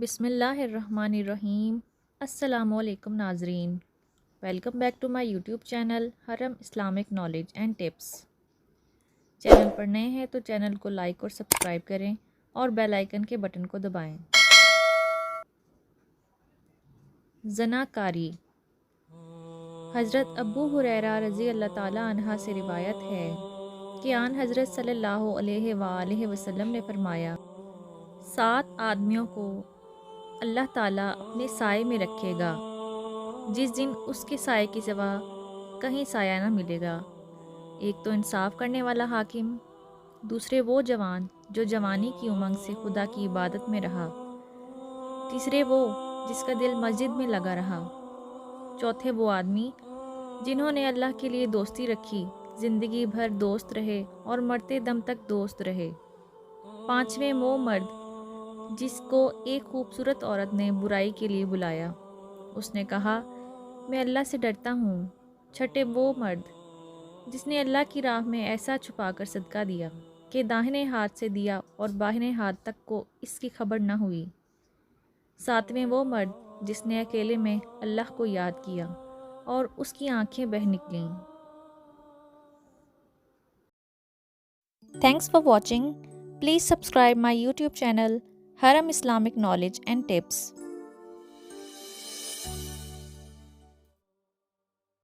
بسم اللہ الرحمن الرحیم۔ السلام علیکم ناظرین، welcome back to my YouTube channel حرم Islamic knowledge and tips. Channel پر نئے ہیں تو چینل کو لائک اور سبسکرائب کریں اور بیل آئیکن کے بٹن کو دبائیں۔ زناکاری۔ حضرت ابو ہریرہ رضی اللہ تعالیٰ عنہ سے روایت ہے کہ آن حضرت صلی اللہ علیہ وآلہ وسلم نے فرمایا، 7 آدمیوں کو اللہ تعالیٰ اپنے سائے میں رکھے گا جس دن اس کے سائے کی سوا کہیں سایہ نہ ملے گا۔ ایک تو انصاف کرنے والا حاکم، دوسرے وہ جوان جو جوانی کی امنگ سے خدا کی عبادت میں رہا، تیسرے وہ جس کا دل مسجد میں لگا رہا، چوتھے وہ آدمی جنہوں نے اللہ کے لیے دوستی رکھی، زندگی بھر دوست رہے اور مرتے دم تک دوست رہے، پانچویں وہ مرد جس کو ایک خوبصورت عورت نے برائی کے لیے بلایا، اس نے کہا میں اللہ سے ڈرتا ہوں، چھٹے وہ مرد جس نے اللہ کی راہ میں ایسا چھپا کر صدقہ دیا کہ داہنے ہاتھ سے دیا اور بائیں ہاتھ تک کو اس کی خبر نہ ہوئی، ساتویں وہ مرد جس نے اکیلے میں اللہ کو یاد کیا اور اس کی آنکھیں بہہ نکلیں۔ Thanks for watching. Please subscribe my YouTube channel حرم اسلامک نالج اینڈ ٹپس۔